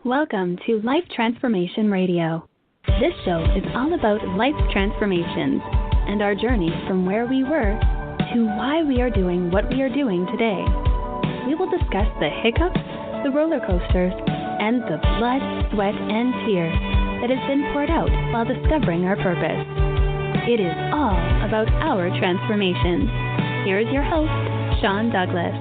Welcome to Life Transformation Radio. This show is all about life transformations and our journey from where we were to why we are doing what we are doing today. We will discuss the hiccups, the roller coasters, and the blood, sweat, and tears that has been poured out while discovering our purpose. It is all about our transformations. Here is your host, Sean Douglas.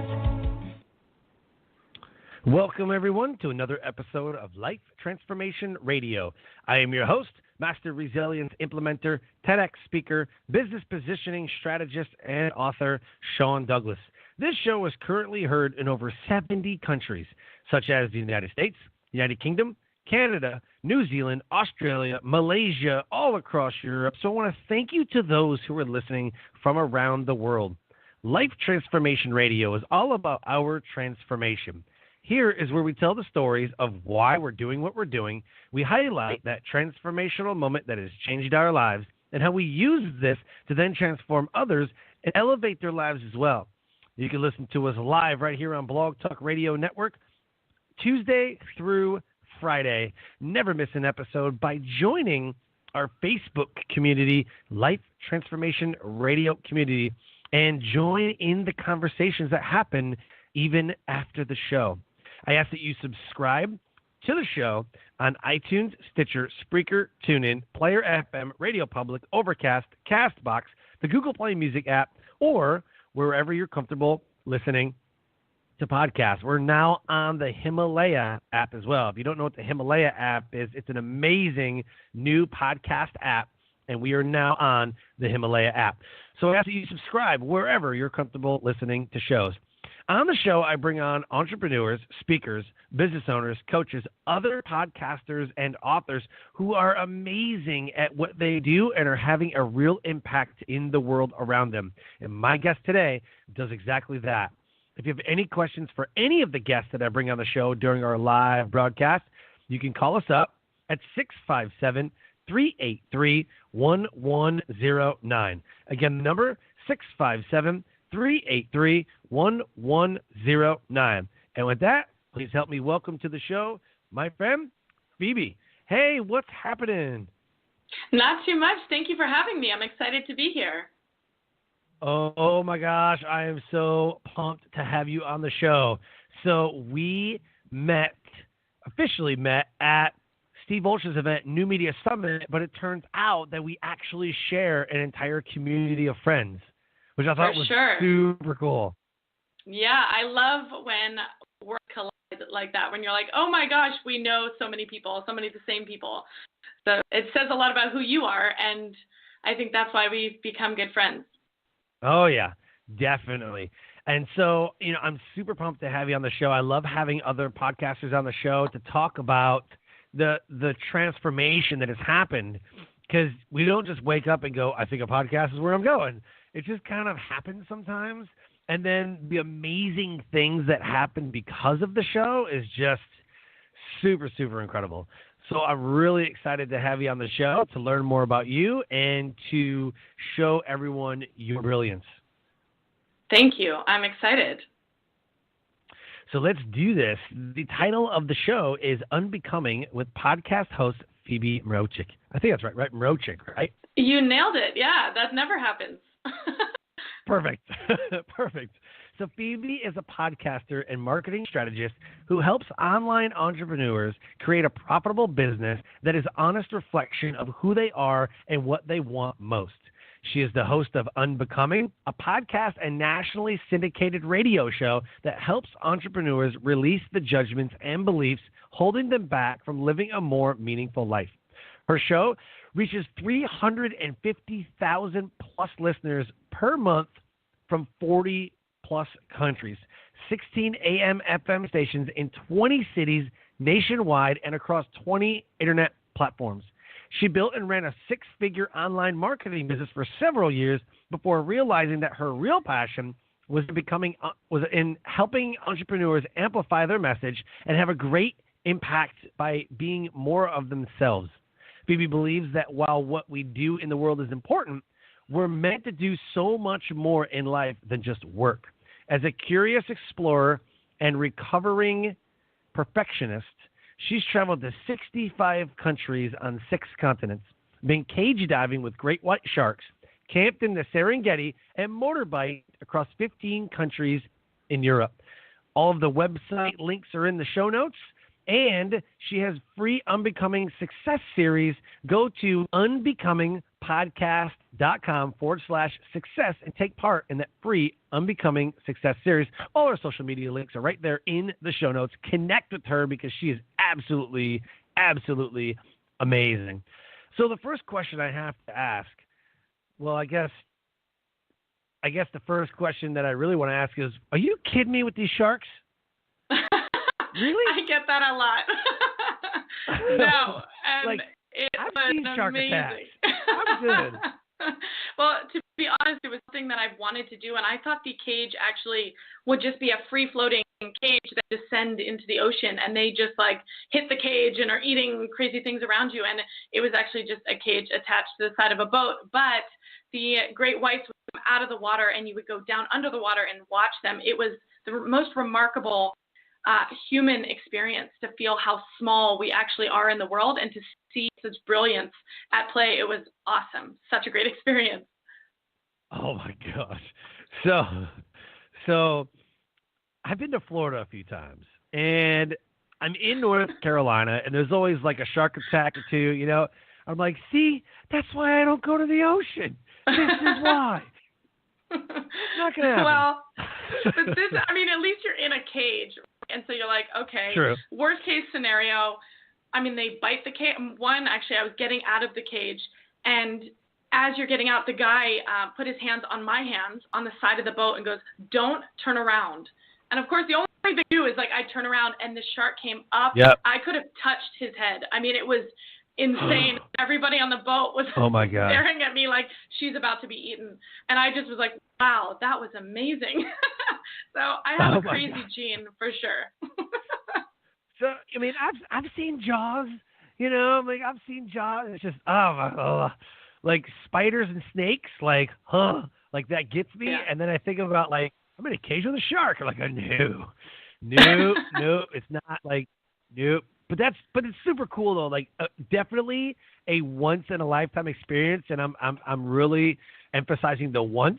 Welcome, everyone, to another episode of Life Transformation Radio. I am your host, Master Resilience Implementer, TEDx speaker, business positioning strategist, and author, Sean Douglas. This show is currently heard in over 70 countries, such as the United States, United Kingdom, Canada, New Zealand, Australia, Malaysia, all across Europe. So I want to thank you to those who are listening from around the world. Life Transformation Radio is all about our transformation. Here is where we tell the stories of why we're doing what we're doing. We highlight that transformational moment that has changed our lives and how we use this to then transform others and elevate their lives as well. You can listen to us live right here on Blog Talk Radio Network, Tuesday through Friday. Never miss an episode by joining our Facebook community, Life Transformation Radio Community, and join in the conversations that happen even after the show. I ask that you subscribe to the show on iTunes, Stitcher, Spreaker, TuneIn, Player FM, Radio Public, Overcast, CastBox, the Google Play Music app, or wherever you're comfortable listening to podcasts. We're now on the Himalaya app as well. If you don't know what the Himalaya app is, it's an amazing new podcast app, and we are now on the Himalaya app. So I ask that you subscribe wherever you're comfortable listening to shows. On the show, I bring on entrepreneurs, speakers, business owners, coaches, other podcasters, and authors who are amazing at what they do and are having a real impact in the world around them. And my guest today does exactly that. If you have any questions for any of the guests that I bring on the show during our live broadcast, you can call us up at 657-383-1109. Again, the number 657-383-1109. And with that, please help me welcome to the show my friend, Phoebe. Hey, what's happening? Not too much. Thank you for having me. I'm excited to be here. Oh my gosh, I am so pumped to have you on the show. So we officially met at Steve Olsh's event, New Media Summit, but it turns out that we actually share an entire community of friends, which I thought was super cool. Yeah, I love when work collides like that, when you're like, oh my gosh, we know so many people, so many of the same people. So it says a lot about who you are, and I think that's why we've become good friends. Oh, yeah, definitely. And so, I'm super pumped to have you on the show. I love having other podcasters on the show to talk about the transformation that has happened, because we don't just wake up and go, I think a podcast is where I'm going. It just kind of happens sometimes. And then the amazing things that happen because of the show is just super, super incredible. So I'm really excited to have you on the show to learn more about you and to show everyone your brilliance. Thank you. I'm excited. So let's do this. The title of the show is Unbecoming with podcast host Phoebe Mroczek. I think that's right? Mroczek, right? You nailed it. Yeah, that never happens. Perfect. Perfect. So Phoebe is a podcaster and marketing strategist who helps online entrepreneurs create a profitable business that is honest reflection of who they are and what they want most. She is the host of Unbecoming, a podcast and nationally syndicated radio show that helps entrepreneurs release the judgments and beliefs holding them back from living a more meaningful life. Her show reaches 350,000 plus listeners per month from 40 plus countries, 16 AM FM stations in 20 cities nationwide and across 20 internet platforms. She built and ran a six-figure online marketing business for several years before realizing that her real passion was in helping entrepreneurs amplify their message and have a great impact by being more of themselves. Phoebe believes that while what we do in the world is important, we're meant to do so much more in life than just work. As a curious explorer and recovering perfectionist, She's traveled to 65 countries on 6 continents, been cage diving with great white sharks, camped in the Serengeti, and motorbiked across 15 countries in Europe. All of the website links are in the show notes, and she has free Unbecoming Success Series. Go to unbecomingpodcast.com/success and take part in that free Unbecoming Success Series. All our social media links are right there in the show notes. Connect with her because she is absolutely, absolutely amazing. So the first question I have to ask, well, I guess the first question that I really want to ask is, are you kidding me with these sharks? Really? I get that a lot. No, and like, I've seen shark amazing. attacks. I'm good. Well, to be honest, it was something that I've wanted to do, and I thought the cage actually would just be a free-floating cage that descend into the ocean, and they just like hit the cage and are eating crazy things around you, and it was actually just a cage attached to the side of a boat. But the great whites would come out of the water, and you would go down under the water and watch them. It was the most remarkable human experience to feel how small we actually are in the world and to see such brilliance at play. It was awesome. Such a great experience. Oh my gosh. So I've been to Florida a few times, and I'm in North Carolina, and there's always like a shark attack or two, you know. I'm like, see, that's why I don't go to the ocean. This is why. Not gonna happen. Well, but this, I mean, at least you're in a cage, and so you're like, okay. True. Worst case scenario, I mean, they bite the cage. Actually, I was getting out of the cage, and as you're getting out, the guy put his hands on my hands on the side of the boat and goes, "Don't turn around." And of course, the only thing they do is like I turn around, and the shark came up. Yep. I could have touched his head. I mean, it was insane. Everybody on the boat was oh my God. staring at me like she's about to be eaten. And I just was like, wow, that was amazing. So I have a crazy gene for sure. So, I mean, I've seen Jaws, you know, like I've seen Jaws. It's just, like spiders and snakes, like that gets me. Yeah. And then I think about like, I'm in a cage with a shark. I'm like, no, it's not like, nope. But it's super cool though. Like definitely a once in a lifetime experience, and I'm really emphasizing the once,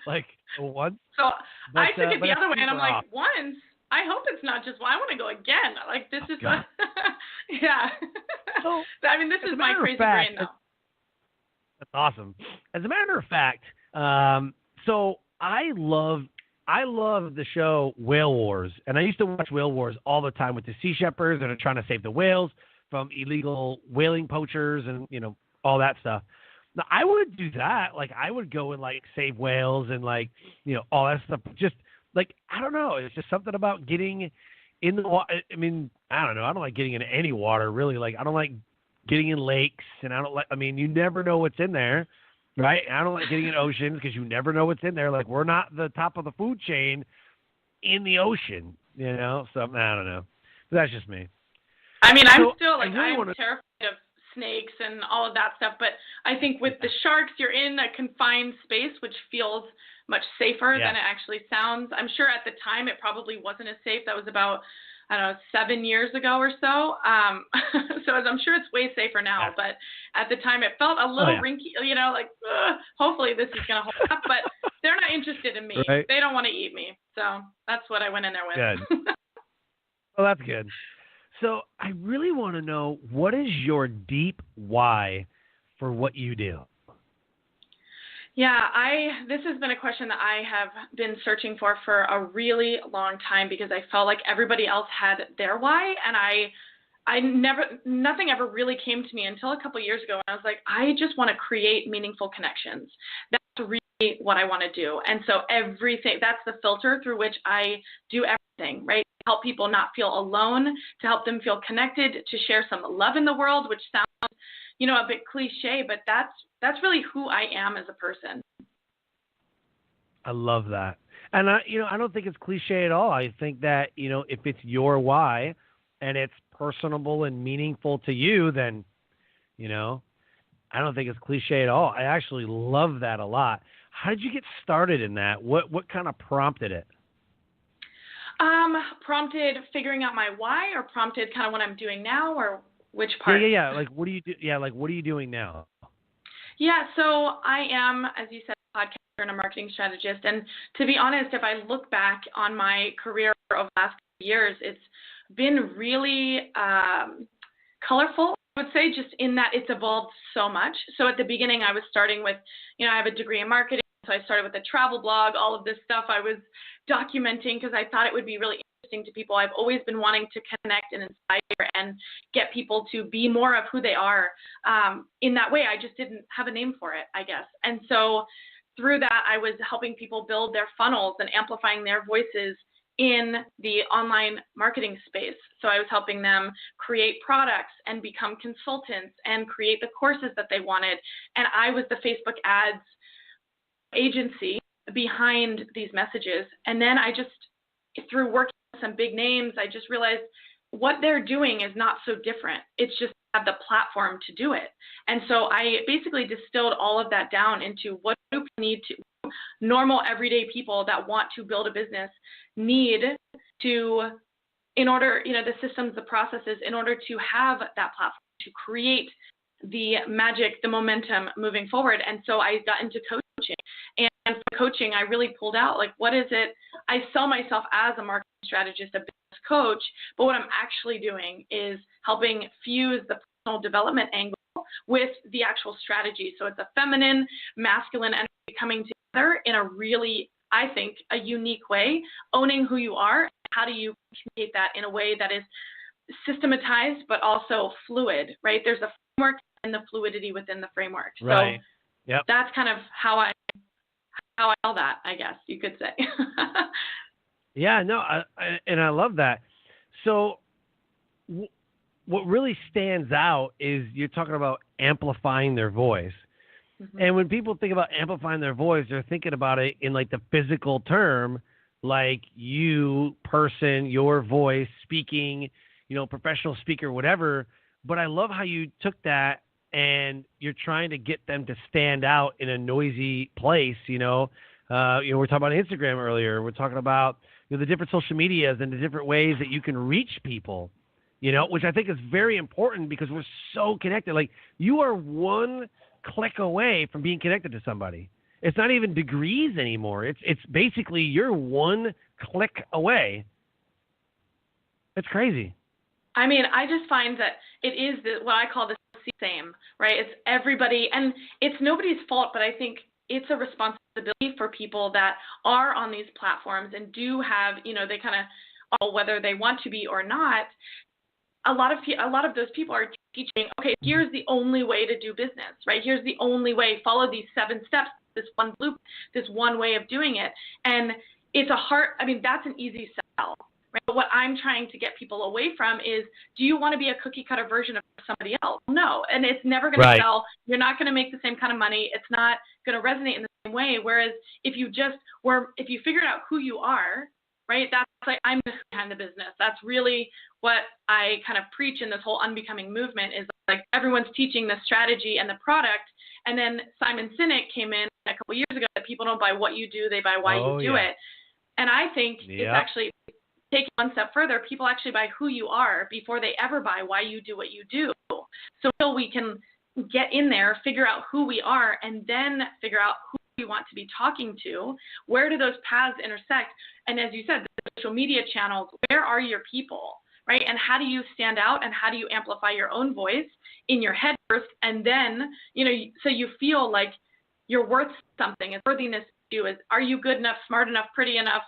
like the once. So but, I took it the other way, and I'm like, off. once. I hope it's not just one. I want to go again. Like this is, yeah. So, I mean, this is my crazy brain though. That's awesome. As a matter of fact, so I love the show Whale Wars, and I used to watch Whale Wars all the time with the sea shepherds that are trying to save the whales from illegal whaling poachers and, you know, all that stuff. Now, I would do that. Like, I would go and, like, save whales and, like, you know, all that stuff. Just, like, I don't know. It's just something about getting in the water. I mean, I don't know. I don't like getting in any water, really. Like, I don't like getting in lakes, and I mean, you never know what's in there. Right? I don't like getting in oceans because you never know what's in there. Like, we're not the top of the food chain in the ocean, you know? So, I don't know. That's just me. I mean, I'm really terrified of snakes and all of that stuff, but I think with the sharks, you're in a confined space, which feels much safer than it actually sounds. I'm sure at the time it probably wasn't as safe. That was about, I don't know, 7 years ago or so. So I'm sure it's way safer now, but at the time it felt a little rinky, you know, like, hopefully this is going to hold up, but they're not interested in me. Right. They don't want to eat me. So that's what I went in there with. Good. Well, that's good. So I really want to know, what is your deep why for what you do? Yeah, this has been a question that I have been searching for a really long time, because I felt like everybody else had their why, and nothing ever really came to me until a couple years ago. And I was like, I just want to create meaningful connections. That's really what I want to do. And so that's the filter through which I do everything, right? To help people not feel alone, to help them feel connected, to share some love in the world, which sounds, you know, a bit cliche, but that's really who I am as a person. I love that. And I don't think it's cliche at all. I think that, you know, if it's your why and it's personable and meaningful to you, then, you know, I don't think it's cliche at all. I actually love that a lot. How did you get started in that? What kind of prompted it? Prompted figuring out my why, or prompted kind of what I'm doing now, or which part? Yeah. Like, what do you do? Yeah, like, what are you doing now? Yeah, so I am, as you said, a podcaster and a marketing strategist. And to be honest, if I look back on my career over the last few years, it's been really colorful, I would say, just in that it's evolved so much. So at the beginning, I was starting with, I have a degree in marketing. So I started with a travel blog, all of this stuff I was documenting because I thought it would be really interesting to people. I've always been wanting to connect and inspire and get people to be more of who they are. In that way, I just didn't have a name for it, I guess. And so through that, I was helping people build their funnels and amplifying their voices in the online marketing space. So I was helping them create products and become consultants and create the courses that they wanted. And I was the Facebook ads agency behind these messages. And then I just, through working with some big names, I just realized what they're doing is not so different. It's just have the platform to do it. And so I basically distilled all of that down into what do we need to, normal everyday people that want to build a business need to, in order, the systems, the processes, in order to have that platform, to create the magic, the momentum moving forward. And so I got into coaching. And for coaching, I really pulled out, like, what is it? I sell myself as a marketing strategist, a business coach, but what I'm actually doing is helping fuse the personal development angle with the actual strategy. So it's a feminine, masculine energy coming together in a really, I think, a unique way, owning who you are. How do you communicate that in a way that is systematized, but also fluid, right? There's a framework and the fluidity within the framework. Right. So Yep. That's kind of how I tell that, I guess you could say. Yeah, no, I love that. So what really stands out is you're talking about amplifying their voice. Mm-hmm. And when people think about amplifying their voice, they're thinking about it in like the physical term, like you, person, your voice, speaking, professional speaker, whatever. But I love how you took that and you're trying to get them to stand out in a noisy place. We're talking about Instagram earlier. We're talking about the different social medias and the different ways that you can reach people, which I think is very important because we're so connected. Like, you are one click away from being connected to somebody. It's not even degrees anymore. It's basically you're one click away. It's crazy. I mean, I just find that it is what I call the same, right? It's everybody, and it's nobody's fault, but I think it's a responsibility for people that are on these platforms and do have, they kind of, whether they want to be or not, a lot of those people are teaching, okay, here's the only way to do business, right? Here's the only way, follow these 7 steps, this one loop, this one way of doing it. And it's that's an easy sell. Right? But what I'm trying to get people away from is, do you want to be a cookie cutter version of somebody else? No, and it's never going to sell. You're not going to make the same kind of money. It's not going to resonate in the same way. Whereas if you figured out who you are, right? That's like, I'm behind the business. That's really what I kind of preach in this whole Unbecoming movement, is like everyone's teaching the strategy and the product. And then Simon Sinek came in a couple years ago that people don't buy what you do, they buy why you do it. And I think it's actually take it one step further, people actually buy who you are before they ever buy why you do what you do. So we can get in there, figure out who we are, and then figure out who we want to be talking to. Where do those paths intersect? And as you said, the social media channels, where are your people, right? And how do you stand out, and how do you amplify your own voice in your head first, and then, so you feel like you're worth something. And worthiness to you is, are you good enough, smart enough, pretty enough,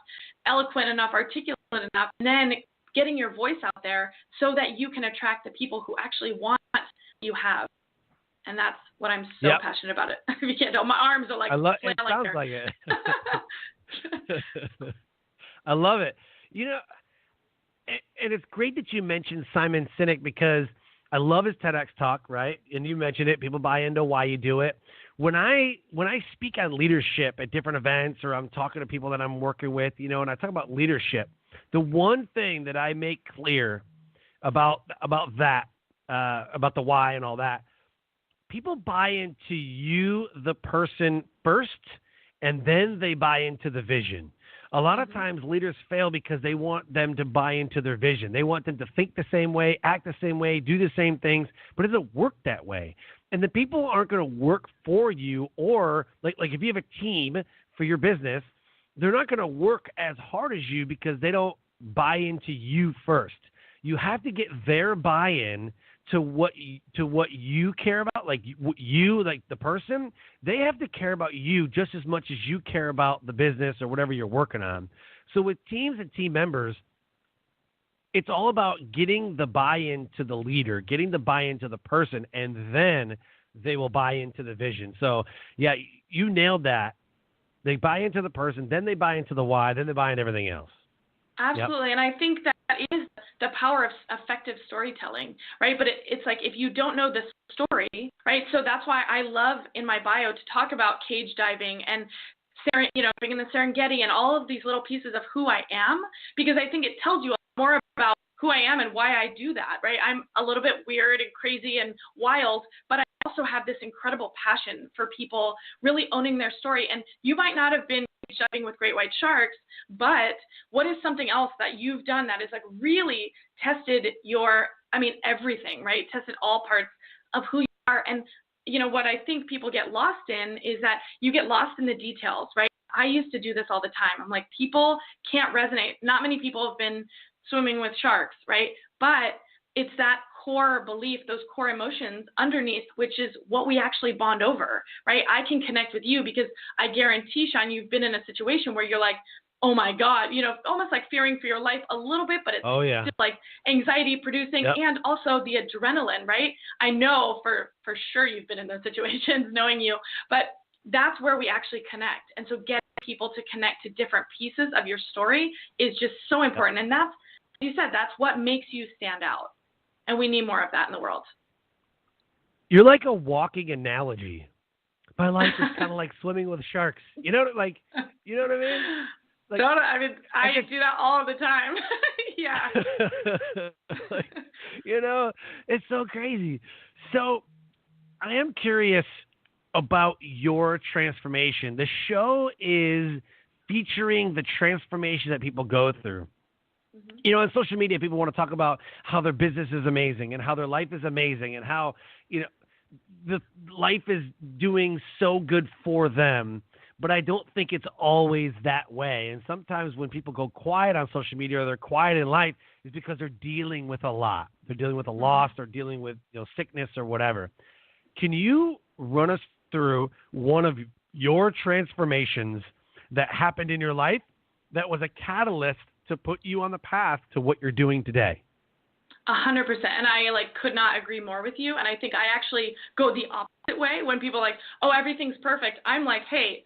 eloquent enough, articulate enough, and then getting your voice out there so that you can attract the people who actually want what you have. And that's what I'm so passionate about it. You can't tell, my arms are like, it sounds like it. I love it. And it's great that you mentioned Simon Sinek, because I love his TEDx talk, right? And you mentioned it. People buy into why you do it. When I speak on leadership at different events, or I'm talking to people that I'm working with, and I talk about leadership, the one thing that I make clear about that, about the why and all that, people buy into you, the person, first, and then they buy into the vision. A lot of times leaders fail because they want them to buy into their vision. They want them to think the same way, act the same way, do the same things, but it doesn't work that way. And the people aren't going to work for you, or like if you have a team for your business, they're not going to work as hard as you because they don't buy into you first. You have to get their buy-in to what you care about, like the person. They have to care about you just as much as you care about the business or whatever you're working on. So with teams and team members, it's all about getting the buy-in to the leader, getting the buy-in to the person, and then they will buy into the vision. So yeah, you nailed that. They buy into the person, then they buy into the why, then they buy into everything else. Absolutely. Yep. And I think that is the power of effective storytelling, right? But it's like if you don't know the story, right? So that's why I love in my bio to talk about cage diving and being in the Serengeti and all of these little pieces of who I am, because I think it tells you more about who I am and why I do that, right? I'm a little bit weird and crazy and wild, but I also have this incredible passion for people really owning their story. And you might not have been diving with great white sharks, but what is something else that you've done that is like really tested everything, right? Tested all parts of who you are. And what I think people get lost in is that you get lost in the details, right? I used to do this all the time. I'm like, people can't resonate. Not many people have been swimming with sharks, right? But it's that core belief, those core emotions underneath, which is what we actually bond over, right? I can connect with you because I guarantee, Sean, you've been in a situation where you're like, oh my God, almost like fearing for your life a little bit, but it's just like anxiety producing. Yep. And also the adrenaline, right? I know for sure you've been in those situations knowing you, but that's where we actually connect. And so getting people to connect to different pieces of your story is just so important. Yep. And that's, you said, that's what makes you stand out. And we need more of that in the world. You're like a walking analogy. My life is kind of like swimming with sharks. You know what I mean? Like, I do that all the time. Yeah. It's so crazy. So I am curious about your transformation. The show is featuring the transformation that people go through. Mm-hmm. On social media, people want to talk about how their business is amazing and how their life is amazing and how, the life is doing so good for them. But I don't think it's always that way. And sometimes when people go quiet on social media or they're quiet in life, it's because they're dealing with a lot. They're dealing with a loss or dealing with sickness or whatever. Can you run us through one of your transformations that happened in your life that was a catalyst to put you on the path to what you're doing today? 100%. And I could not agree more with you. And I think I actually go the opposite way when people are like, oh, everything's perfect. I'm like, hey,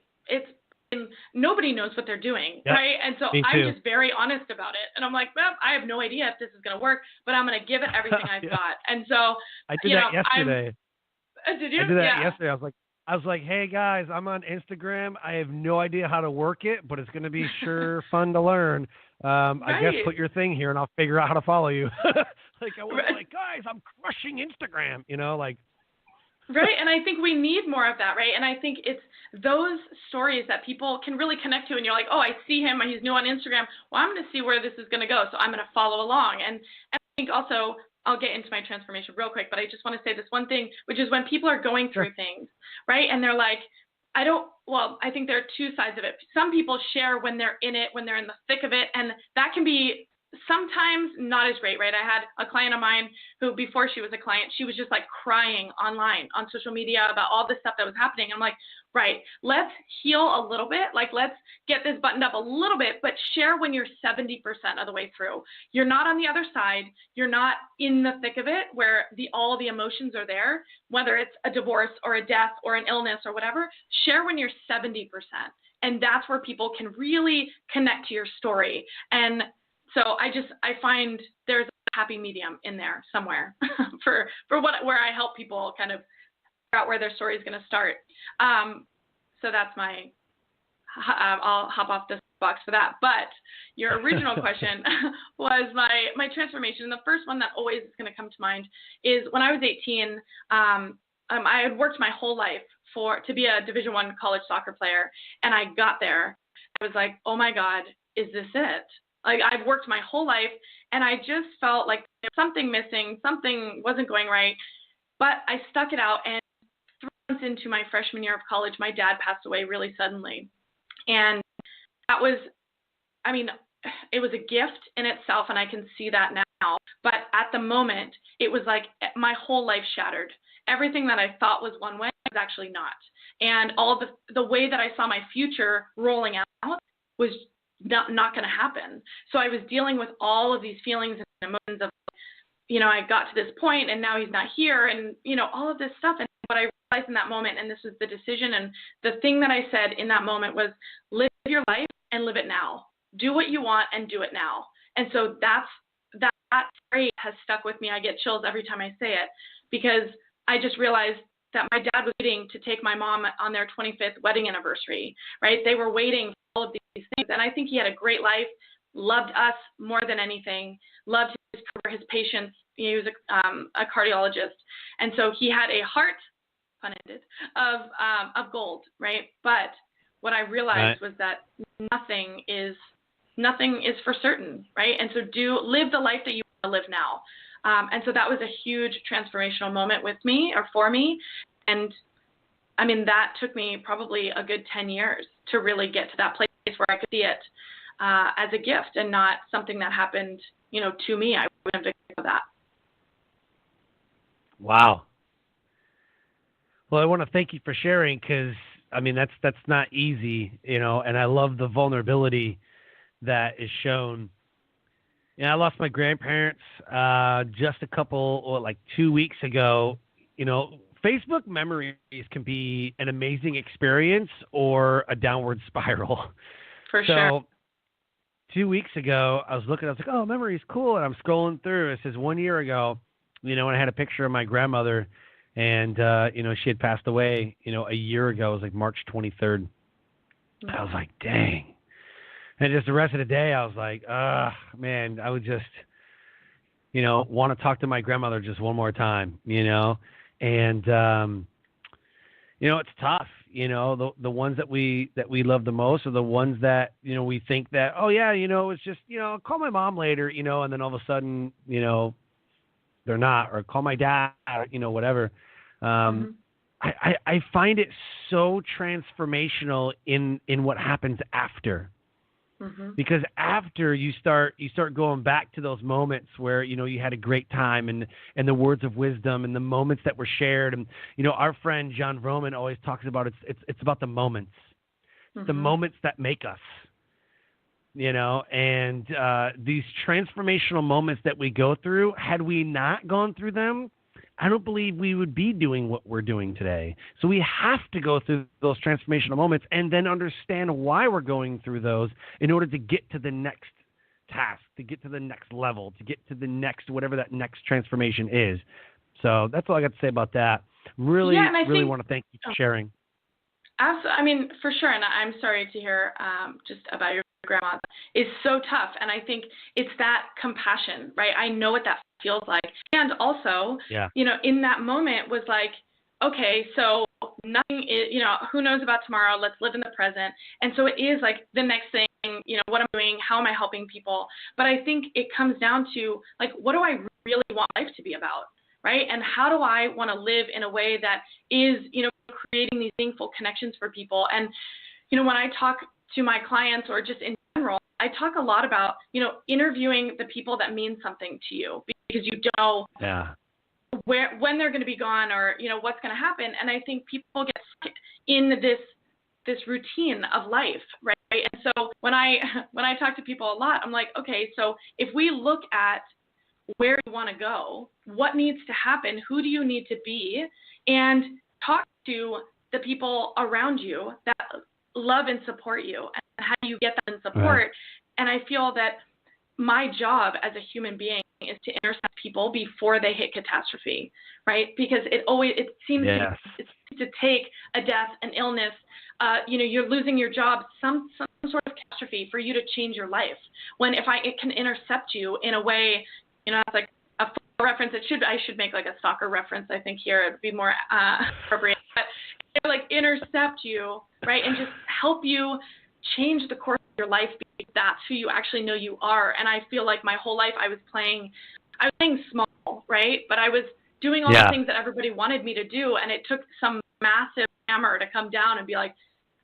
nobody knows what they're doing, yep. Right? And so I'm just very honest about it. And I'm like, well, I have no idea if this is going to work, but I'm going to give it everything I've got. And so I did that yesterday. Did you? I did that yesterday. I was like, hey guys, I'm on Instagram. I have no idea how to work it, but it's going to be sure fun to learn. Right. I guess put your thing here and I'll figure out how to follow you. I was like, guys, I'm crushing Instagram, Right. And I think we need more of that, right? And I think it's those stories that people can really connect to. And you're like, oh, I see him. He's new on Instagram. Well, I'm going to see where this is going to go. So I'm going to follow along. And I think also, I'll get into my transformation real quick, but I just want to say this one thing, which is when people are going through things, right? And they're like, I think there are two sides of it. Some people share when they're in it, when they're in the thick of it. And that can be sometimes not as great, right? I had a client of mine who, before she was a client, she was just like crying online on social media about all this stuff that was happening. I'm like, right, let's heal a little bit. Let's get this buttoned up a little bit, but share when you're 70% of the way through. You're not on the other side. You're not in the thick of it where all the emotions are there, whether it's a divorce or a death or an illness or whatever. Share when you're 70%. And that's where people can really connect to your story. And so I find there's a happy medium in there somewhere for where I help people kind of figure out where their story is going to start. So that's I'll hop off this box for that. But your original question was my transformation. The first one that always is going to come to mind is when I was 18, I had worked my whole life to be a Division I college soccer player, and I got there. was like, oh my God, is this it? Like, I've worked my whole life, and I just felt like there was something missing, something wasn't going right. But I stuck it out, and 3 months into my freshman year of college, my dad passed away really suddenly. And that was, I mean, it was a gift in itself, and I can see that now. But at the moment, it was like my whole life shattered. Everything that I thought was one way was actually not. And all the way that I saw my future rolling out was not going to happen. So I was dealing with all of these feelings and emotions of, you know, I got to this point and now he's not here, and, you know, all of this stuff. And what I realized in that moment, and this was the decision, and the thing that I said in that moment was, live your life and live it now. Do what you want and do it now. And so that phrase has stuck with me. I get chills every time I say it, because I just realized that my dad was waiting to take my mom on their 25th wedding anniversary, right? They were waiting for all of these things. And I think he had a great life, loved us more than anything, loved his patients. He was a cardiologist. And so he had a heart, pun intended, of gold, right? But what I realized was that nothing is for certain, right? And so live the life that you want to live now. And so that was a huge transformational moment for me. And I mean, that took me probably a good 10 years to really get to that place where I could see it as a gift and not something that happened, you know, to me. I wouldn't have to that. Wow. Well, I want to thank you for sharing, because, I mean, that's not easy, you know, and I love the vulnerability that is shown. Yeah, I lost my grandparents just 2 weeks ago. You know, Facebook memories can be an amazing experience or a downward spiral. For sure. So 2 weeks ago, I was like, oh, memories, cool. And I'm scrolling through. It says 1 year ago, you know, when I had a picture of my grandmother, and, you know, she had passed away, you know, a year ago. It was like March 23rd. I was like, dang. And just the rest of the day, I was like, man, I would just, you know, want to talk to my grandmother just one more time, you know. And, you know, it's tough, you know, the ones that we love the most are the ones that, you know, we think that, oh, yeah, you know, it's just, you know, I'll call my mom later, you know, and then all of a sudden, you know, they're not, or call my dad, you know, whatever. I find it so transformational in what happens after. Because after you start going back to those moments where, you know, you had a great time, and the words of wisdom and the moments that were shared. And, you know, our friend John Vroman always talks about it's about the moments, the moments that make us, you know, and these transformational moments that we go through, had we not gone through them, I don't believe we would be doing what we're doing today. So we have to go through those transformational moments and then understand why we're going through those in order to get to the next task, to get to the next level, to get to the next, whatever that next transformation is. So that's all I got to say about that. Really want to thank you for sharing. Absolutely. I mean, for sure. And I'm sorry to hear just about your grandma. It's so tough. And I think it's that compassion, right? I know what that feels like. And also, you know, in that moment was like, okay, so nothing is, you know, who knows about tomorrow? Let's live in the present. And so it is like the next thing, you know, what I'm doing, how am I helping people? But I think it comes down to, like, what do I really want life to be about? Right? And how do I want to live in a way that is, you know, creating these meaningful connections for people? And, you know, when I talk to my clients, or just in general, I talk a lot about, you know, interviewing the people that mean something to you, because you don't know when they're going to be gone, or, you know, what's going to happen. And I think people get stuck in this routine of life, right? And so when I talk to people a lot, I'm like, okay, so if we look at where you want to go, what needs to happen, who do you need to be, and talk to the people around you that love and support you, and how do you get that support. Right. And I feel that my job as a human being is to intercept people before they hit catastrophe, right? Because it seems to take a death, an illness, you know, you're losing your job, some sort of catastrophe for you to change your life. When it can intercept you in a way, you know, it's like a reference. I should make like a soccer reference. I think here it would be more appropriate. But it like intercept you, right, and just help you change the course of your life because that's who you actually know you are. And I feel like my whole life I was playing small, right? But I was doing all the things that everybody wanted me to do. And it took some massive hammer to come down and be like,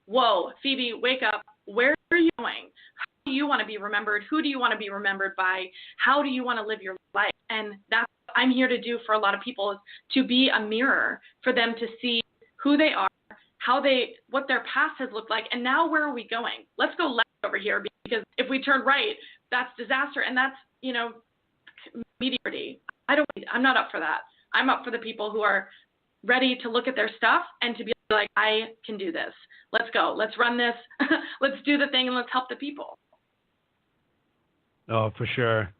whoa, Phoebe, wake up. Where are you going? How do you want to be remembered? Who do you want to be remembered by? How do you want to live your life? And that's what I'm here to do for a lot of people, is to be a mirror for them to see who they are, what their past has looked like, and now where are we going? Let's go left over here, because if we turn right, that's disaster, and that's, mediocrity. I'm not up for that. I'm up for the people who are ready to look at their stuff and to be like, I can do this. Let's go. Let's run this. Let's do the thing, and let's help the people. Oh, for sure.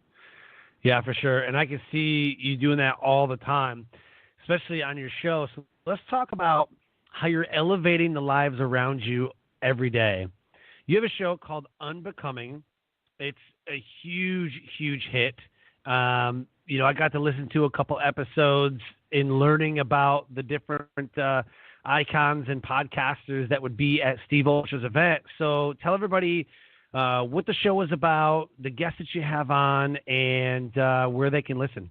Yeah, for sure. And I can see you doing that all the time, especially on your show. So let's talk about how you're elevating the lives around you every day. You have a show called Unbecoming. It's a huge, huge hit. I got to listen to a couple episodes in learning about the different icons and podcasters that would be at Steve Olsher's event. So tell everybody what the show is about, the guests that you have on, and where they can listen.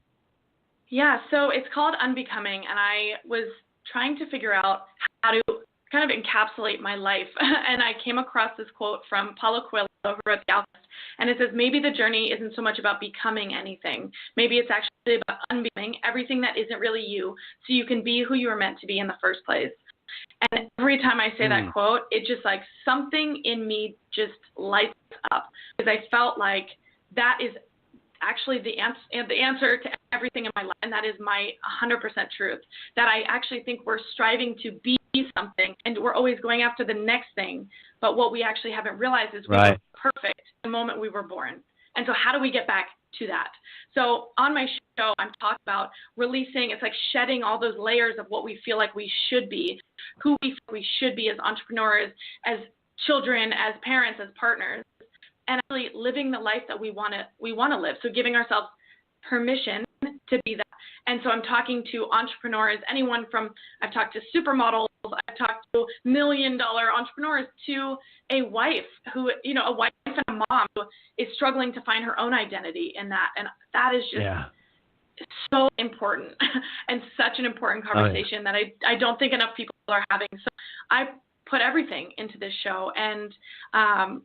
Yeah, so it's called Unbecoming, and I was trying to figure out how to kind of encapsulate my life. And I came across this quote from Paulo Coelho, who wrote The Alchemist, and it says, maybe the journey isn't so much about becoming anything. Maybe it's actually about unbecoming everything that isn't really you, so you can be who you were meant to be in the first place. And every time I say that quote, it just like something in me just lights up, because I felt like that is actually the answer to everything in my life, and that is my 100% truth, that I actually think we're striving to be something, and we're always going after the next thing, but what we actually haven't realized is we were perfect the moment we were born. And so how do we get back to that? So on my show, I'm talking about releasing, it's like shedding all those layers of what we feel like we should be, who we feel we should be as entrepreneurs, as children, as parents, as partners, and actually living the life that we want to live. So giving ourselves permission to be that. And so I'm talking to entrepreneurs, anyone from, I've talked to supermodels, I've talked to $1 million entrepreneurs, to a wife who, a wife and a mom who is struggling to find her own identity in that. And that is just so important and such an important conversation that I don't think enough people are having. So I put everything into this show, and I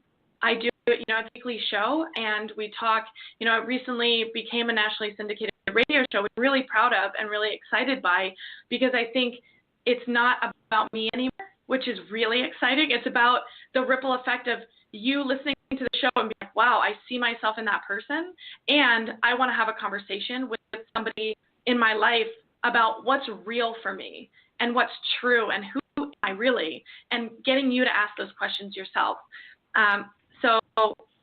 do a weekly show, and we talk, it recently became a nationally syndicated radio show, which I'm really proud of and really excited by, because I think it's not about me anymore, which is really exciting. It's about the ripple effect of you listening to the show and being like, wow, I see myself in that person, and I want to have a conversation with somebody in my life about what's real for me and what's true and who am I really, and getting you to ask those questions yourself. So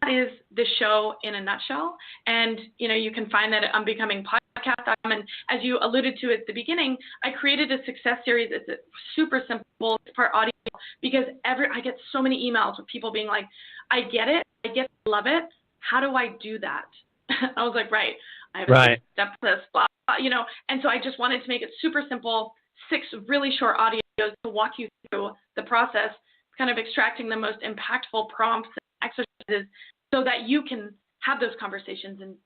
that is the show in a nutshell. And, you can find that at unbecomingpodcast.com. And as you alluded to at the beginning, I created a success series. It's super simple. It's part audio, because I get so many emails with people being like, I get it. Love it. How do I do that? I was like, right. I have a step to this, blah, blah, And so I just wanted to make it super simple, 6 really short audios to walk you through the process, kind of extracting the most impactful prompts and exercises so that you can have those conversations and,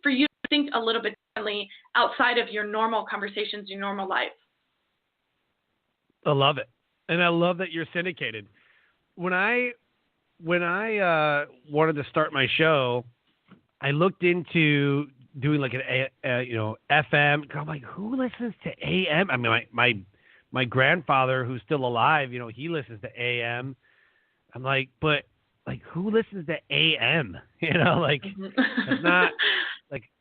for you to think a little bit differently outside of your normal conversations, your normal life. I love it. And I love that you're syndicated. When I wanted to start my show, I looked into doing like an FM. I'm like, who listens to AM? I mean, my grandfather, who's still alive, he listens to AM. I'm like, but like, who listens to AM? It's not like,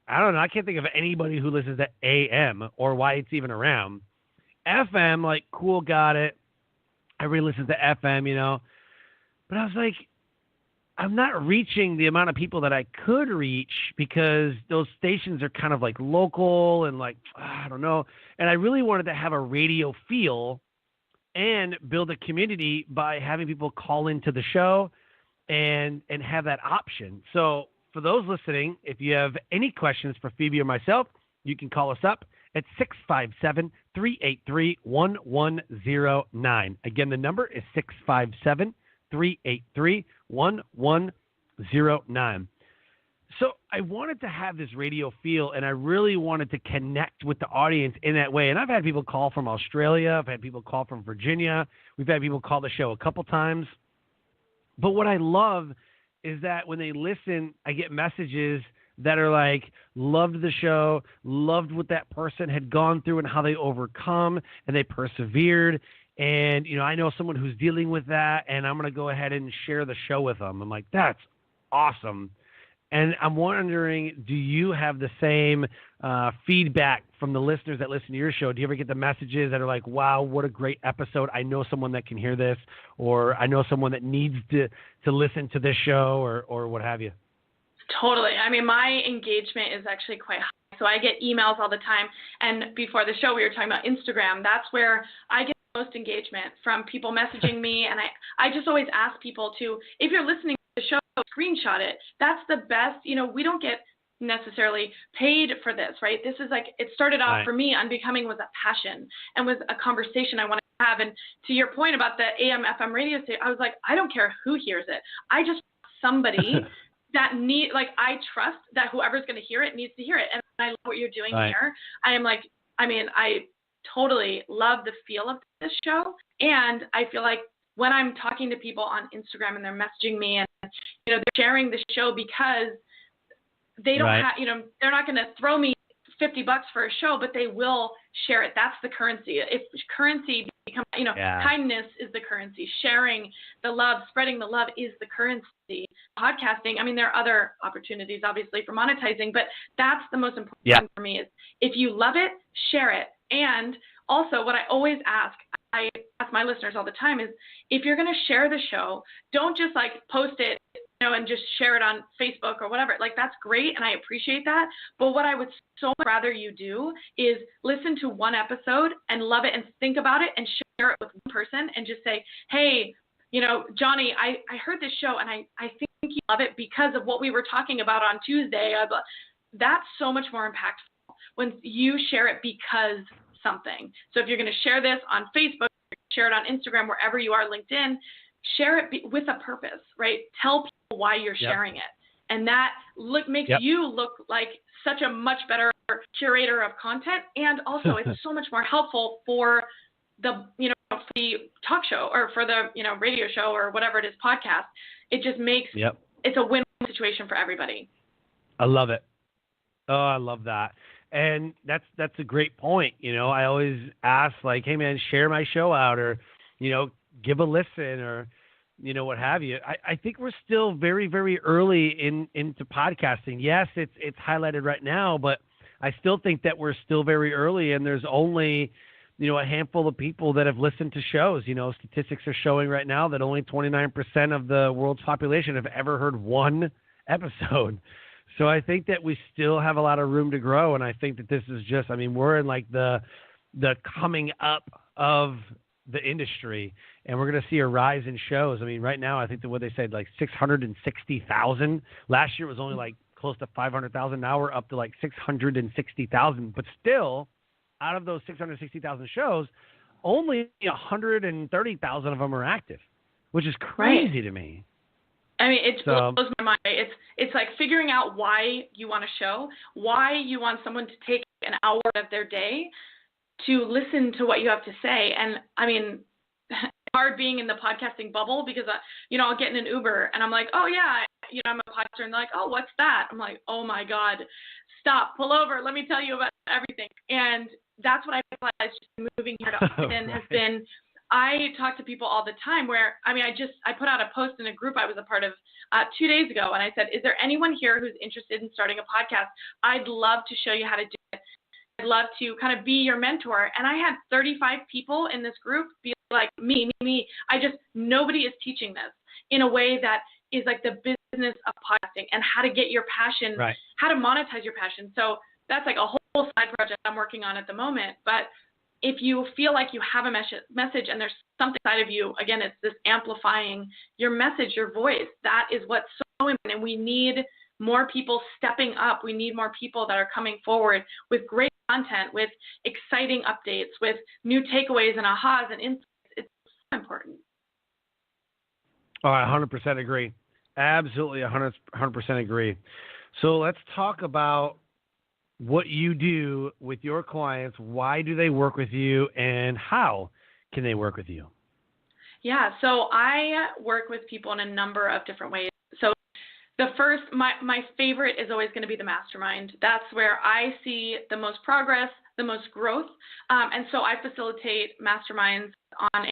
I don't know. I can't think of anybody who listens to AM or why it's even around. FM, like, cool, got it. Everybody listens to FM, But I was like, I'm not reaching the amount of people that I could reach, because those stations are kind of like local and like, I don't know. And I really wanted to have a radio feel and build a community by having people call into the show and have that option. So for those listening, if you have any questions for Phoebe or myself, you can call us up at 657-383-1109. Again, the number is 657-383-1109. 888-383-1109. So I wanted to have this radio feel, and I really wanted to connect with the audience in that way. And I've had people call from Australia. I've had people call from Virginia. We've had people call the show a couple times. But what I love is that when they listen, I get messages that are like, loved the show, loved what that person had gone through and how they overcome and they persevered. And, you know, I know someone who's dealing with that, and I'm going to go ahead and share the show with them. I'm like, that's awesome. And I'm wondering, do you have the same feedback from the listeners that listen to your show? Do you ever get the messages that are like, wow, what a great episode. I know someone that can hear this, or I know someone that needs to listen to this show, or what have you? Totally. I mean, my engagement is actually quite high. So I get emails all the time. And before the show, we were talking about Instagram. That's where I get the most engagement from people messaging me. And I just always ask people to, if you're listening to the show, screenshot it. That's the best. You know, we don't get necessarily paid for this, right? This is like, it started off Right. for me, Unbecoming was a passion and was a conversation I wanted to have. And to your point about the AM, FM radio station, I was like, I don't care who hears it. I just want somebody that I trust that whoever's going to hear it needs to hear it. And I love what you're doing here. I totally love the feel of this show. And I feel like when I'm talking to people on Instagram and they're messaging me and, you know, they're sharing the show because they don't have, you know, they're not going to throw me $50 for a show, but they will share it. That's the currency. If currency becomes, you know, kindness is the currency. Sharing the love, spreading the love is the currency. Podcasting, I mean, there are other opportunities, obviously, for monetizing, but that's the most important thing for me is if you love it, share it. And also what I always ask, I ask my listeners all the time is if you're going to share the show, don't just like post it, you know, and just share it on Facebook or whatever. Like that's great and I appreciate that. But what I would so much rather you do is listen to one episode and love it and think about it and share it with one person and just say, hey, you know, Johnny, I heard this show and I think you love it because of what we were talking about on Tuesday. That's so much more impactful when you share it because something. So if you're going to share this on Facebook, share it on Instagram, wherever you are, LinkedIn, share it with a purpose, right? Tell people why you're sharing it. And that makes you look like such a much better curator of content. And also it's so much more helpful for the, you know, for the talk show or for the, you know, radio show or whatever it is, podcast. It just makes, it's a win-win situation for everybody. I love it. Oh, I love that. And that's a great point. You know, I always ask like, hey man, share my show out or, you know, give a listen or, you know, what have you. I think we're still very, very early into podcasting. Yes, it's highlighted right now, but I still think that we're still very early and there's only, you know, a handful of people that have listened to shows. You know, statistics are showing right now that only 29% of the world's population have ever heard one episode. So I think that we still have a lot of room to grow. And I think that this is just, I mean, we're in like the coming up of the industry and we're going to see a rise in shows. I mean, right now, I think that what they said, like 660,000. Last year was only like close to 500,000. Now we're up to like 660,000. But still, out of those 660,000 shows, only 130,000 of them are active, which is crazy to me. I mean, it blows my mind. It's like figuring out why you want a show, why you want someone to take an hour of their day to listen to what you have to say. And I mean, it's hard being in the podcasting bubble because, you know, I'll get in an Uber and I'm like, oh yeah, you know, I'm a podcaster, and they're like, oh, what's that? I'm like, oh my God, stop, pull over. Let me tell you about everything. And that's what I realized just moving here to Austin has been. I talk to people all the time where, I mean, I put out a post in a group I was a part of 2 days ago, and I said, is there anyone here who's interested in starting a podcast? I'd love to show you how to do it. I'd love to kind of be your mentor. And I had 35 people in this group be like, me. Nobody is teaching this in a way that is like the business of podcasting and how to get your passion, how to monetize your passion. So that's like a whole side project I'm working on at the moment. But if you feel like you have a message and there's something inside of you, again, it's this amplifying your message, your voice. That is what's so important. And we need more people stepping up. We need more people that are coming forward with great content, with exciting updates, with new takeaways and ahas and insights. It's so important. Oh, I 100% agree. Absolutely 100% agree. So let's talk about what you do with your clients. Why do they work with you, and how can they work with you? Yeah, so I work with people in a number of different ways. So the first, my favorite is always going to be the mastermind. That's where I see the most progress, the most growth. And so I facilitate masterminds on a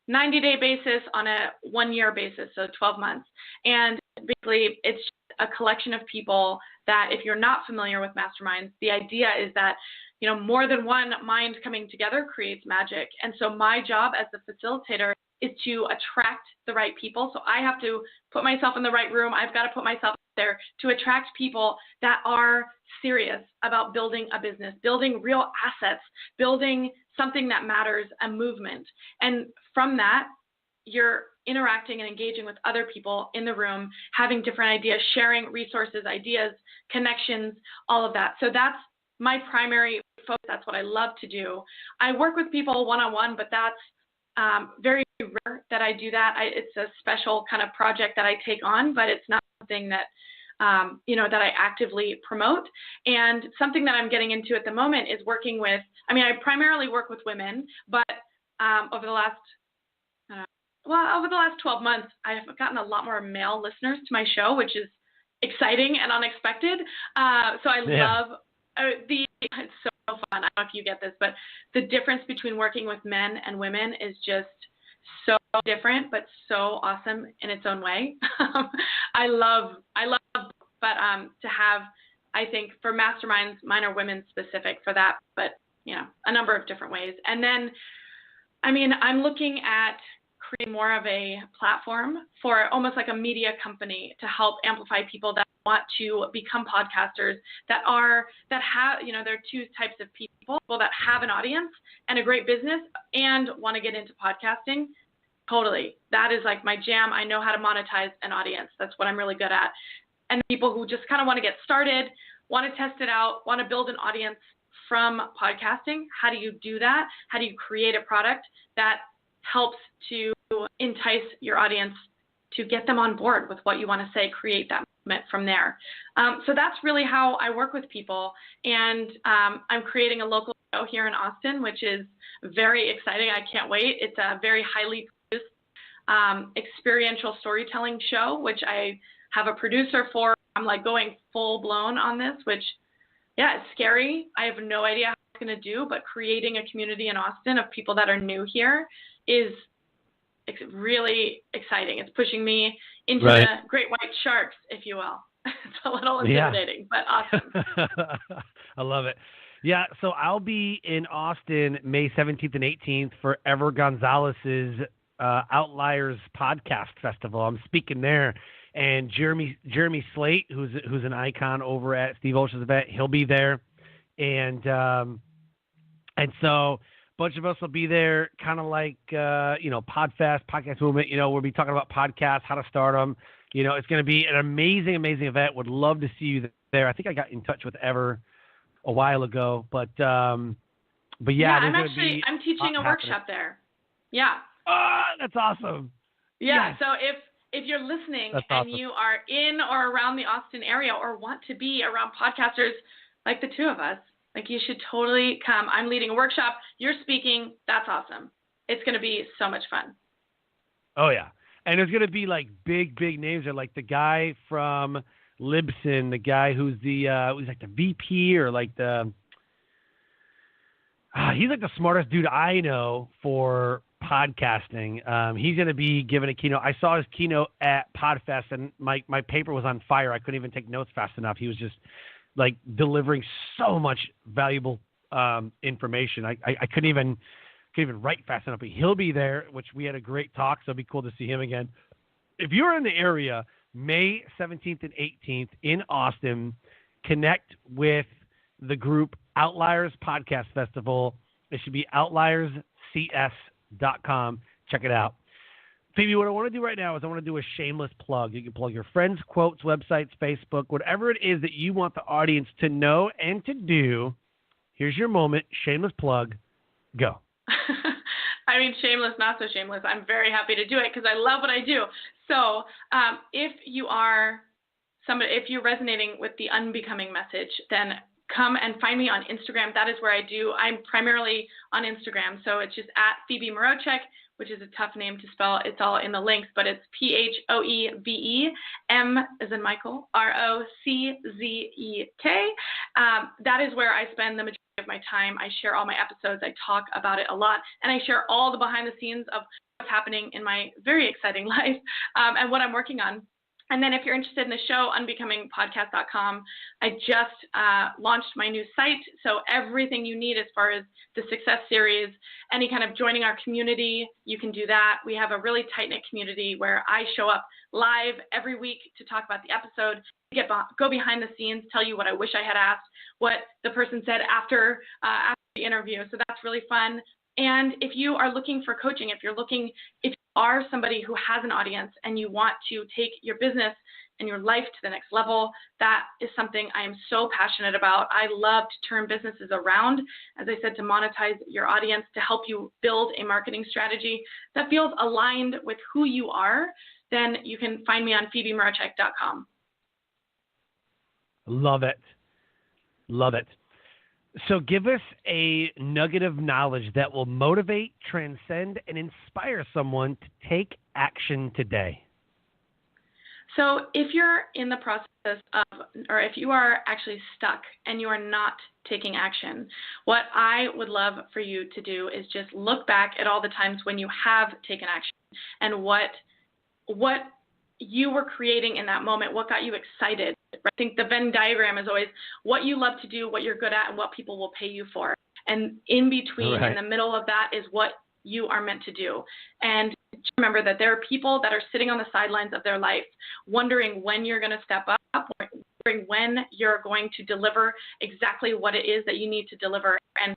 90-day basis, on a 1-year basis, so 12 months. And basically, it's a collection of people that, if you're not familiar with masterminds, the idea is that, you know, more than one mind coming together creates magic. And so my job as the facilitator is to attract the right people. So I have to put myself in the right room. I've got to put myself there to attract people that are serious about building a business, building real assets, building something that matters, a movement. And from that, you're interacting and engaging with other people in the room, having different ideas, sharing resources, ideas, connections, all of that. So that's my primary focus. That's what I love to do. I work with people one-on-one, but that's very rare that I do that. It's a special kind of project that I take on, but it's not something that, that I actively promote. And something that I'm getting into at the moment is working with, I primarily work with women, but over the last 12 months, I've gotten a lot more male listeners to my show, which is exciting and unexpected. So I love it's so fun. I don't know if you get this, but the difference between working with men and women is just so different, but so awesome in its own way. I love, but to have, I think for masterminds, mine are women specific for that, but a number of different ways. And then, I'm looking at creating more of a platform for almost like a media company to help amplify people that want to become podcasters that have, there are two types of people that have an audience and a great business and want to get into podcasting. Totally. That is like my jam. I know how to monetize an audience. That's what I'm really good at. And people who just kind of want to get started, want to test it out, want to build an audience from podcasting. How do you do that? How do you create a product that helps to entice your audience to get them on board with what you want to say, create that movement from there. So that's really how I work with people. And I'm creating a local show here in Austin, which is very exciting. I can't wait. It's a very highly produced experiential storytelling show, which I have a producer for. I'm like going full blown on this, which, it's scary. I have no idea how it's going to do, but creating a community in Austin of people that are new here is really exciting. It's pushing me into the great white sharks, if you will. It's a little intimidating, but awesome. I love it. Yeah, so I'll be in Austin May 17th and 18th for Ever Gonzalez's Outliers Podcast Festival. I'm speaking there, and Jeremy Slate, who's an icon over at Steve Olson's event, he'll be there, and so a bunch of us will be there, kind of like Podfest, podcast movement. We'll be talking about podcasts, how to start them. It's going to be an amazing event. Would love to see you there. I think I got in touch with Ever a while ago, but I'm teaching a workshop there. Yeah. Oh, that's awesome. Yeah. Yes. So if you're listening awesome. And you are in or around the Austin area or want to be around podcasters like the two of us, like you should totally come. I'm leading a workshop. You're speaking. That's awesome. It's going to be so much fun. Oh yeah. And there's going to be like big names there, like the guy from Libsyn, the guy who's who's like the VP or like he's like the smartest dude I know for podcasting. He's going to be giving a keynote. I saw his keynote at Podfest, and my paper was on fire. I couldn't even take notes fast enough. He was just like delivering so much valuable information. I couldn't even write fast enough. But he'll be there, which we had a great talk, so it'll be cool to see him again. If you're in the area, May 17th and 18th in Austin, connect with the group Outliers Podcast Festival. It should be outlierscs.com. Check it out. Phoebe, what I want to do right now is I want to do a shameless plug. You can plug your friends, quotes, websites, Facebook, whatever it is that you want the audience to know and to do. Here's your moment. Shameless plug. Go. I I mean, shameless, not so shameless. I'm very happy to do it because I love what I do. So if you're resonating with the Unbecoming message, then come and find me on Instagram. That is where I'm primarily on Instagram. So it's just at Phoebe Mroczek, which is a tough name to spell. It's all in the links, but it's PHOEBE, M as in Michael, ROCZEK. That is where I spend the majority of my time. I share all my episodes. I talk about it a lot, and I share all the behind the scenes of what's happening in my very exciting life and what I'm working on. And then if you're interested in the show, unbecomingpodcast.com, I just launched my new site. So everything you need as far as the success series, any kind of joining our community, you can do that. We have a really tight-knit community where I show up live every week to talk about the episode, go behind the scenes, tell you what I wish I had asked, what the person said after the interview. So that's really fun. And if you are looking for coaching, if you are somebody who has an audience and you want to take your business and your life to the next level, that is something I am so passionate about. I love to turn businesses around, as I said, to monetize your audience, to help you build a marketing strategy that feels aligned with who you are. Then you can find me on PhoebeMroczek.com. Love it. Love it. So give us a nugget of knowledge that will motivate, transcend, and inspire someone to take action today. So if you're in the process or if you are actually stuck and you are not taking action, what I would love for you to do is just look back at all the times when you have taken action and what you were creating in that moment, what got you excited. I think the Venn diagram is always what you love to do, what you're good at, and what people will pay you for. And in between, in the middle of that is what you are meant to do. And remember that there are people that are sitting on the sidelines of their life, wondering when you're going to step up, wondering when you're going to deliver exactly what it is that you need to deliver. And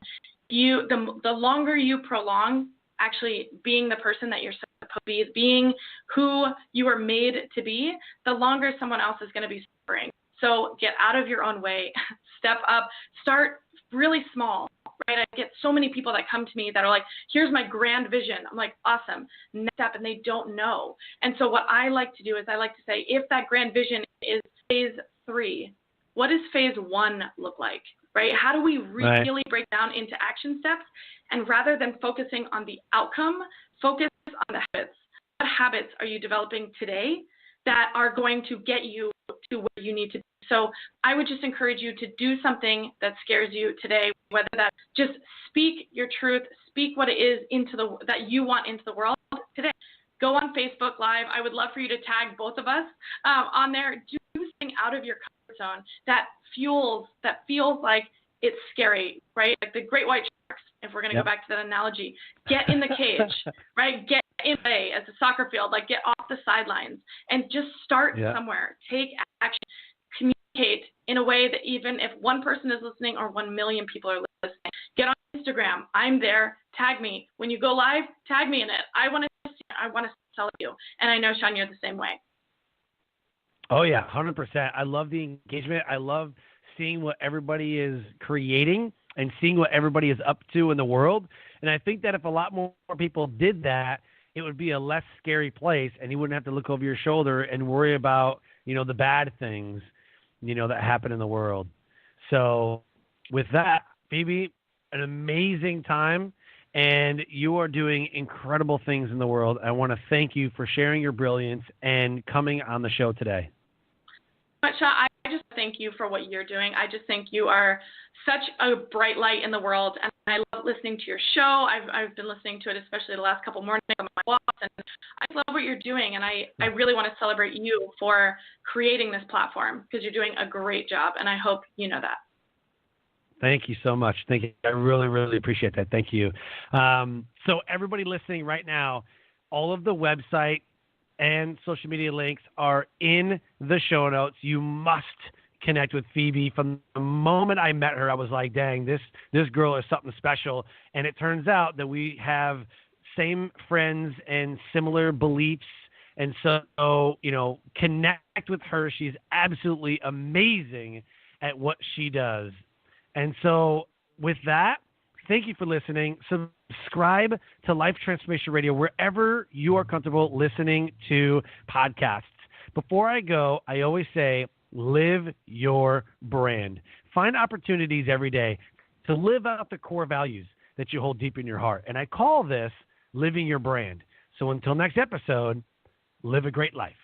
the longer you prolong actually being the person that you're supposed to be, being who you are made to be, the longer someone else is going to be suffering. So get out of your own way, step up, start really small, right? I get so many people that come to me that are like, here's my grand vision. I'm like, awesome, next step, and they don't know. And so what I like to do is I like to say, if that grand vision is phase 3, what does phase 1 look like, right? How do we really break down into action steps? And rather than focusing on the outcome, focus on the habits. What habits are you developing today that are going to get you to where you need to be? So I would just encourage you to do something that scares you today, whether that's just speak your truth, speak what it is that you want into the world today. Go on Facebook Live. I would love for you to tag both of us on there. Do something out of your comfort zone that feels like it's scary, right? Like the great white sharks, if we're going to go back to that analogy. Get in the cage, right? Get in play as a soccer field, like get off the sidelines and just start somewhere. Take action. Communicate in a way that even if one person is listening or 1 million people are listening, get on Instagram. I'm there. Tag me. When you go live, tag me in it. I want to tell you. And I know, Sean, you're the same way. Oh, yeah, 100%. I love the engagement. I love seeing what everybody is creating and seeing what everybody is up to in the world. And I think that if a lot more people did that, it would be a less scary place, and you wouldn't have to look over your shoulder and worry about, the bad things, that happen in the world. So with that, Phoebe, an amazing time, and you are doing incredible things in the world. I want to thank you for sharing your brilliance and coming on the show today. Sean, I just thank you for what you're doing. I just think you are such a bright light in the world, and I love listening to your show. I've been listening to it, especially the last couple mornings on my walks, and I love what you're doing, and I really want to celebrate you for creating this platform because you're doing a great job, and I hope you know that. Thank you so much. Thank you. I really, really appreciate that. Thank you. So everybody listening right now, all of the website and social media links are in the show notes. You must connect with Phoebe. From the moment I met her, I was like, dang, this girl is something special. And it turns out that we have same friends and similar beliefs. And so, connect with her. She's absolutely amazing at what she does. And so with that, thank you for listening. Subscribe to Life Transformation Radio wherever you are comfortable listening to podcasts. Before I go, I always say, live your brand. Find opportunities every day to live out the core values that you hold deep in your heart. And I call this living your brand. So until next episode, live a great life.